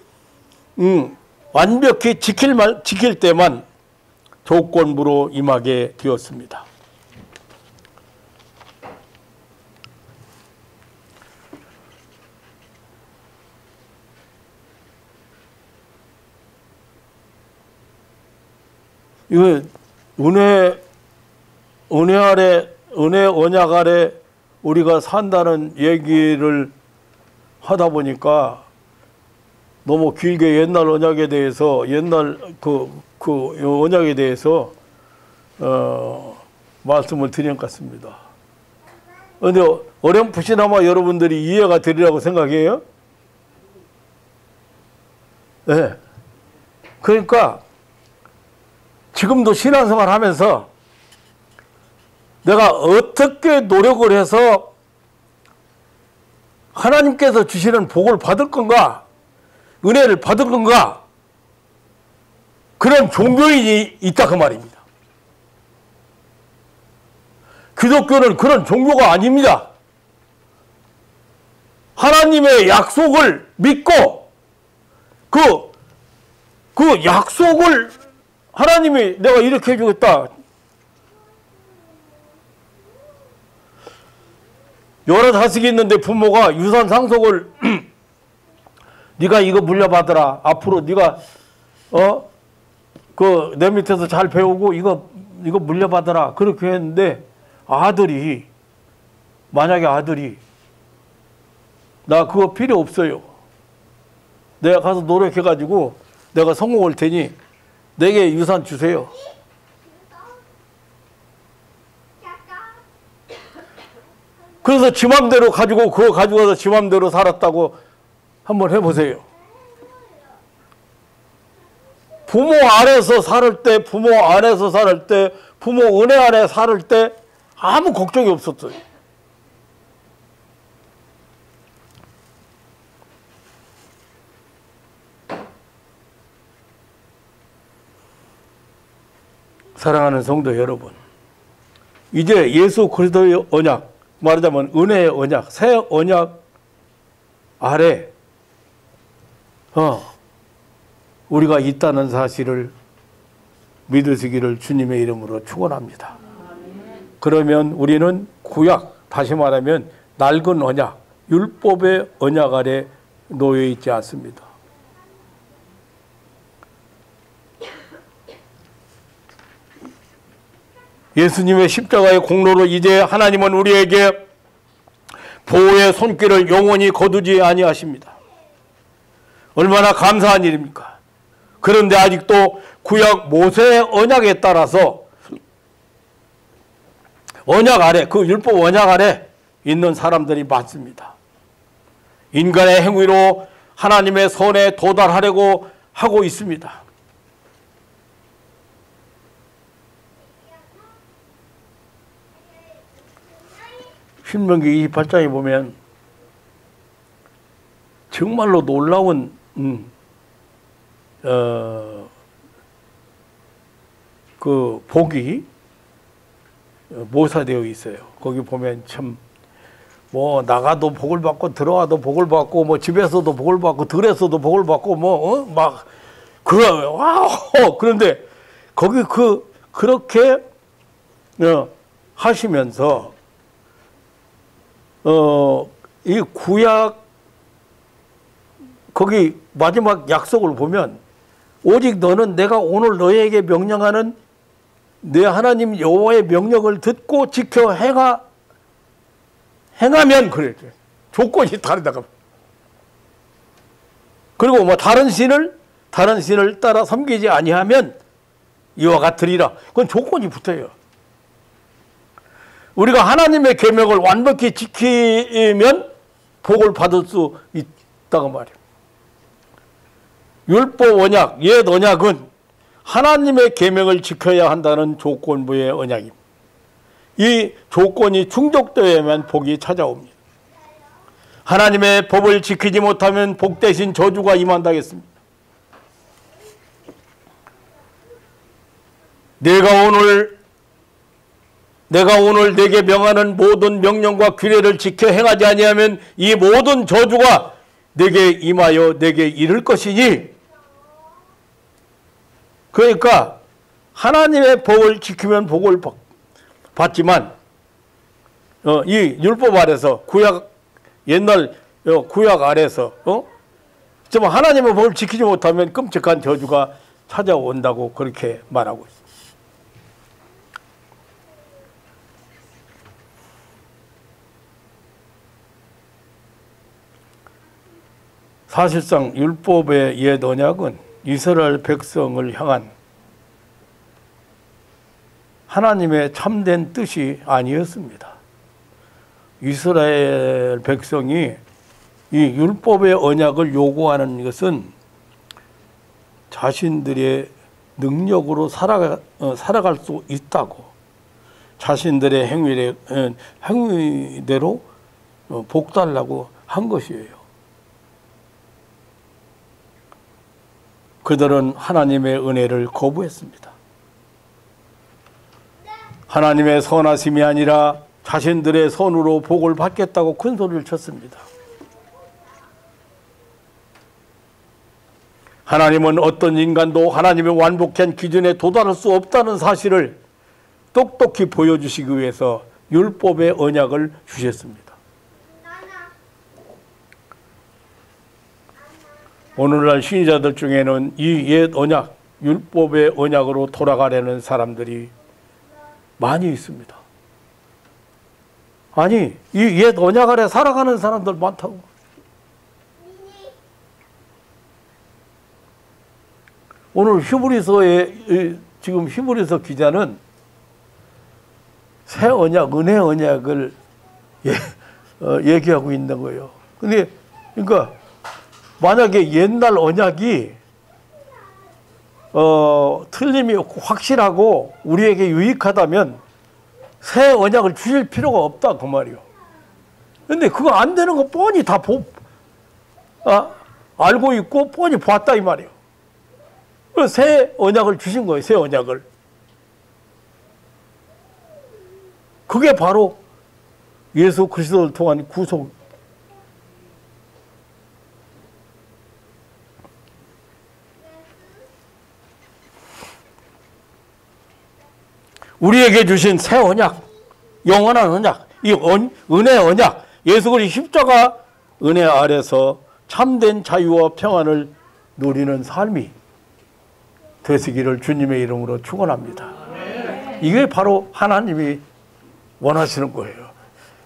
완벽히 지킬 때만 조건부로 임하게 되었습니다. 이거 은혜 아래, 은혜 언약 아래 우리가 산다는 얘기를 하다 보니까 너무 길게 옛날 언약에 대해서, 옛날 그 언약에 대해서 말씀을 드린 것 같습니다. 그런데 어렴풋이나마 여러분들이 이해가 되리라고 생각해요? 네. 그러니까 지금도 신앙생활 하면서 내가 어떻게 노력을 해서 하나님께서 주시는 복을 받을 건가, 은혜를 받을 건가, 그런 종교인이 있다 그 말입니다. 기독교는 그런 종교가 아닙니다. 하나님의 약속을 믿고 그 약속을 하나님이 내가 이렇게 해주겠다. 여러 자식이 있는데 부모가 유산 상속을 네가 이거 물려받으라. 앞으로 네가 그 내 밑에서 잘 배우고 이거 물려받으라. 그렇게 했는데 만약에 아들이 나 그거 필요 없어요. 내가 가서 노력해가지고 내가 성공할 테니 내게 유산 주세요. 그래서 지 맘대로 가지고 그거 가지고 지 맘대로 살았다고 한번 해보세요. 부모 안에서 살 때, 부모 은혜 안에 살 때 아무 걱정이 없었어요. 사랑하는 성도 여러분, 이제 예수 그리스도의 언약, 말하자면 은혜의 언약, 새 언약 아래 우리가 있다는 사실을 믿으시기를 주님의 이름으로 축원합니다. 그러면 우리는 구약, 다시 말하면 낡은 언약, 율법의 언약 아래 놓여 있지 않습니다. 예수님의 십자가의 공로로 이제 하나님은 우리에게 보호의 손길을 영원히 거두지 아니하십니다. 얼마나 감사한 일입니까? 그런데 아직도 구약 모세의 언약에 따라서 언약 아래, 그 율법 언약 아래 있는 사람들이 많습니다. 인간의 행위로 하나님의 선에 도달하려고 하고 있습니다. 신명기 28장에 보면 정말로 놀라운 그 복이 모사되어 있어요. 거기 보면 참 뭐 나가도 복을 받고 들어와도 복을 받고 뭐 집에서도 복을 받고 들에서도 복을 받고 뭐 막 그런데 거기 그렇게 하시면서 이 구약 거기 마지막 약속을 보면 오직 너는 내가 오늘 너에게 명령하는 내 하나님 여호와의 명령을 듣고 지켜 행하면 그래. 조건이 다르다가. 그리고 뭐 다른 신을 따라 섬기지 아니하면 이와 같으리라. 그건 조건이 붙어요. 우리가 하나님의 계명을 완벽히 지키면 복을 받을 수 있다고 말이에요. 율법 언약, 옛 언약은 하나님의 계명을 지켜야 한다는 조건부의 언약입니다. 이 조건이 충족되어야만 복이 찾아옵니다. 하나님의 법을 지키지 못하면 복 대신 저주가 임한다겠습니다. 내가 오늘 내게 명하는 모든 명령과 규례를 지켜 행하지 아니하면 이 모든 저주가 내게 임하여 내게 이를 것이니. 그러니까 하나님의 법을 지키면 복을 받지만 이 율법 아래서 옛날 구약 아래서 좀 하나님의 법을 지키지 못하면 끔찍한 저주가 찾아온다고 그렇게 말하고 있습니다. 사실상 율법의 옛 언약은 이스라엘 백성을 향한 하나님의 참된 뜻이 아니었습니다. 이스라엘 백성이 이 율법의 언약을 요구하는 것은 자신들의 능력으로 살아갈 수 있다고, 자신들의 행위대로 복달라고 한 것이에요. 그들은 하나님의 은혜를 거부했습니다. 하나님의 선하심이 아니라 자신들의 손으로 복을 받겠다고 큰 소리를 쳤습니다. 하나님은 어떤 인간도 하나님의 완벽한 기준에 도달할 수 없다는 사실을 똑똑히 보여주시기 위해서 율법의 언약을 주셨습니다. 오늘날 신자들 중에는 이 옛 언약, 율법의 언약으로 돌아가려는 사람들이 많이 있습니다. 아니, 이 옛 언약 아래 살아가는 사람들 많다고. 오늘 지금 히브리서 기자는 새 언약, 은혜 언약을 얘기하고 있는 거예요. 근데, 그러니까, 만약에 옛날 언약이, 틀림이 확실하고 우리에게 유익하다면 새 언약을 주실 필요가 없다, 그 말이요. 근데 그거 안 되는 거 뻔히 다 알고 있고 뻔히 봤다, 이 말이요. 새 언약을 주신 거예요, 새 언약을. 그게 바로 예수 그리스도를 통한 구속. 우리에게 주신 새 언약, 영원한 언약, 이 은혜 언약, 예수 그리스도 십자가 은혜 아래서 참된 자유와 평안을 누리는 삶이 되시기를 주님의 이름으로 축원합니다. 이게 바로 하나님이 원하시는 거예요.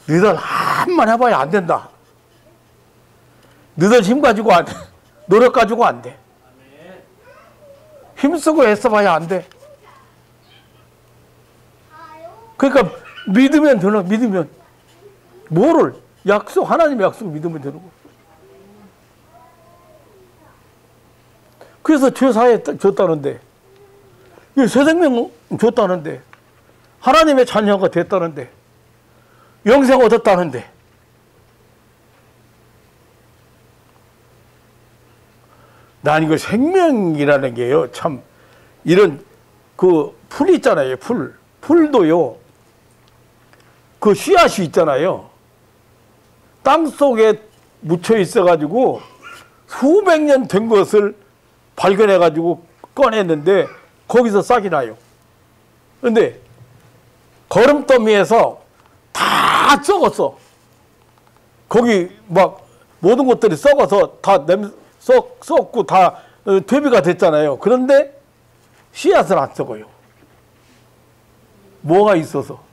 너희들 한만 해봐야 안 된다. 너희들 힘 가지고 안 돼. 노력 가지고 안 돼. 힘쓰고 애써봐야 안 돼. 그러니까 믿으면 되는, 믿으면 뭐를? 약속, 하나님의 약속을 믿으면 되는 거예요. 그래서 죄 사해 줬다는데, 새 생명 줬다는데, 하나님의 자녀가 됐다는데, 영생 얻었다는데, 난 이거 생명이라는 게요, 참, 이런, 풀 있잖아요, 풀. 풀도요, 그 씨앗이 있잖아요. 땅 속에 묻혀 있어가지고, 수백 년 된 것을 발견해가지고 꺼냈는데, 거기서 싹이 나요. 근데, 거름더미에서 다 썩었어. 거기 막 모든 것들이 썩어서 다 썩고 다 퇴비가 됐잖아요. 그런데 씨앗은 안 썩어요. 뭐가 있어서?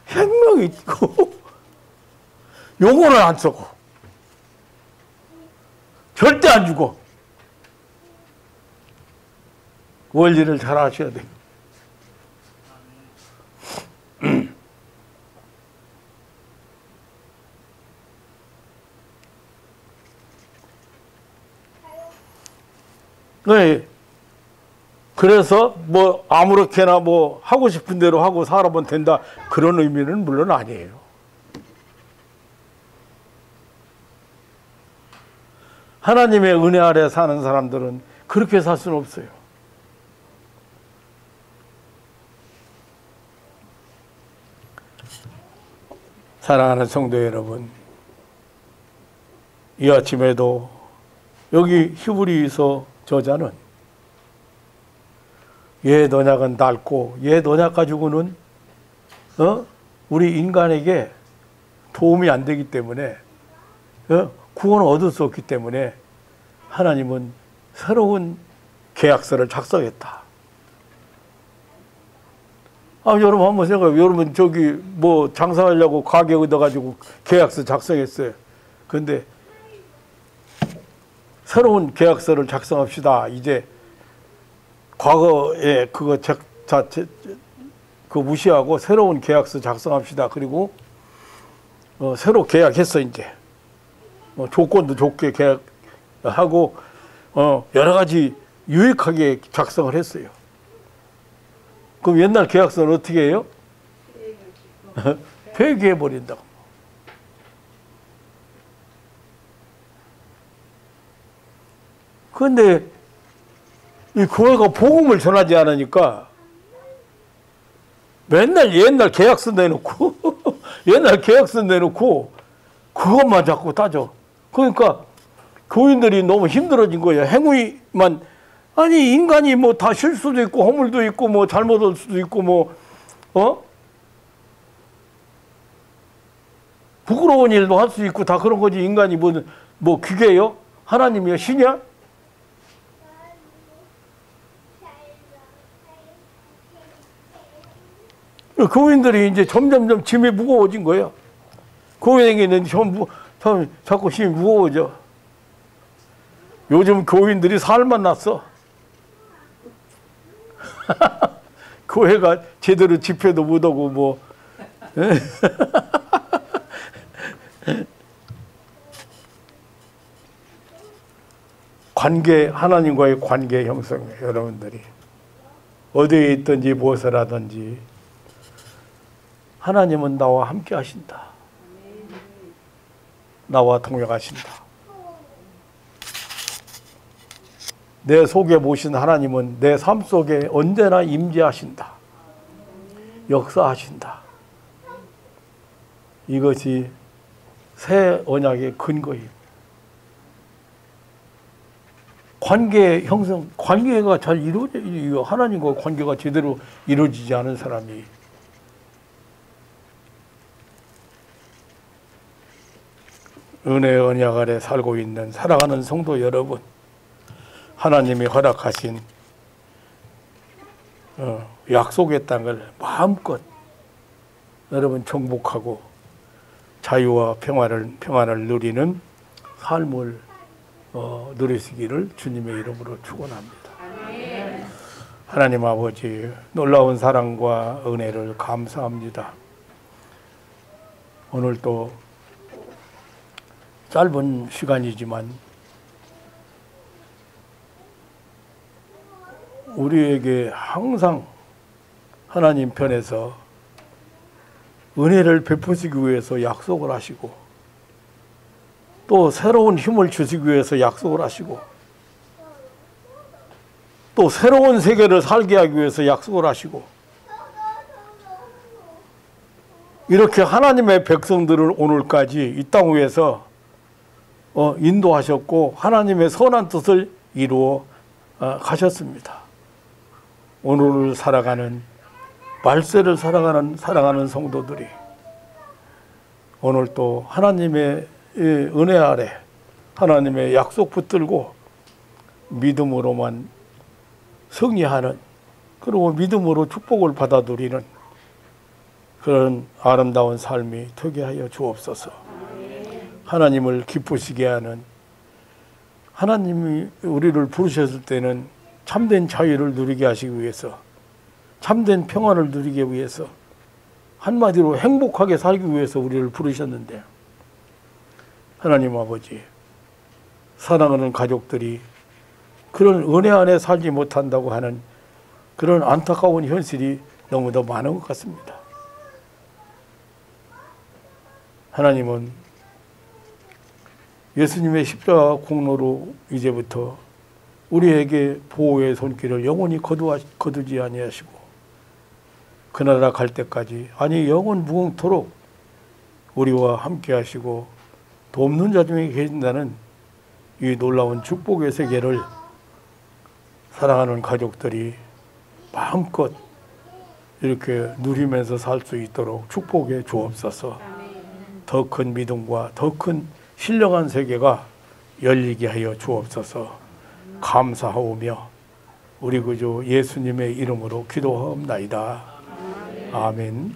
생명이 있고 영혼은 안 썩어. 절대 안 죽어. 원리를 잘 아셔야 돼요. 네. 그래서 뭐 아무렇게나 뭐 하고 싶은 대로 하고 살아보면 된다, 그런 의미는 물론 아니에요. 하나님의 은혜 아래 사는 사람들은 그렇게 살 수는 없어요. 사랑하는 성도 여러분, 이 아침에도 여기 히브리서 저자는 옛 언약은 낡고 옛 언약 가지고는 우리 인간에게 도움이 안 되기 때문에 구원을 얻을 수 없기 때문에 하나님은 새로운 계약서를 작성했다. 여러분 한번 생각해요. 여러분 저기 뭐 장사하려고 가게 얻어가지고 계약서 작성했어요. 근데 새로운 계약서를 작성합시다. 이제 과거에 그거 무시하고 새로운 계약서 작성합시다. 그리고 새로 계약했어 이제. 조건도 좋게 계약하고 여러 가지 유익하게 작성을 했어요. 그럼 옛날 계약서는 어떻게 해요? 폐기해 버린다고. 그런데 이 교회가 복음을 전하지 않으니까 맨날 옛날 계약서 내놓고 옛날 계약서 내놓고 그것만 자꾸 따져. 그러니까 교인들이 너무 힘들어진 거예요. 행위만. 아니 인간이 뭐 다 실수도 있고 허물도 있고 뭐 잘못할 수도 있고 뭐 부끄러운 일도 할 수 있고 다 그런 거지. 인간이 뭐 기계요? 하나님이요? 신이야? 교인들이 이제 점점점 짐이 무거워진 거예요. 교인에게는 자꾸 힘이 무거워져. 요즘 교인들이 살만 났어. 교회가 제대로 집회도 못하고 뭐. 하나님과의 관계 형성이에요. 여러분들이 어디에 있든지 무엇을 하든지 하나님은 나와 함께 하신다. 나와 동행하신다. 내 속에 모신 하나님은 내 삶 속에 언제나 임재하신다. 역사하신다. 이것이 새 언약의 근거입니다. 관계 형성, 관계가 잘 하나님과 관계가 제대로 이루어지지 않은 사람이 은혜의 언약 아래 살고 있는 사랑하는 성도 여러분, 하나님이 허락하신 약속의 땅을 마음껏 여러분 정복하고 자유와 평안을 누리는 삶을 누리시기를 주님의 이름으로 축원합니다. 하나님 아버지, 놀라운 사랑과 은혜를 감사합니다. 오늘 또 짧은 시간이지만 우리에게 항상 하나님 편에서 은혜를 베푸시기 위해서 약속을 하시고 또 새로운 힘을 주시기 위해서 약속을 하시고 또 새로운 세계를 살게 하기 위해서 약속을 하시고 이렇게 하나님의 백성들을 오늘까지 이 땅 위에서 인도하셨고 하나님의 선한 뜻을 이루어 가셨습니다. 오늘을 살아가는 말세를 살아가는 성도들이 오늘 또 하나님의 은혜 아래 하나님의 약속 붙들고 믿음으로만 승리하는, 그리고 믿음으로 축복을 받아 누리는 그런 아름다운 삶이 되게 하여 주옵소서. 하나님을 기쁘시게 하는, 하나님이 우리를 부르셨을 때는 참된 자유를 누리게 하시기 위해서, 참된 평안을 누리기 위해서, 한마디로 행복하게 살기 위해서 우리를 부르셨는데, 하나님 아버지, 사랑하는 가족들이 그런 은혜 안에 살지 못한다고 하는 그런 안타까운 현실이 너무도 많은 것 같습니다. 하나님은 예수님의 십자가 공로로 이제부터 우리에게 보호의 손길을 영원히 거두지 아니하시고 그 나라 갈 때까지, 아니 영원 무궁토록 우리와 함께 하시고 돕는 자 중에 계신다는 이 놀라운 축복의 세계를 사랑하는 가족들이 마음껏 이렇게 누리면서 살 수 있도록 축복해 주옵소서. 더 큰 믿음과 더 큰 신령한 세계가 열리게 하여 주옵소서. 감사하오며 우리 구주 예수님의 이름으로 기도하옵나이다. 아멘.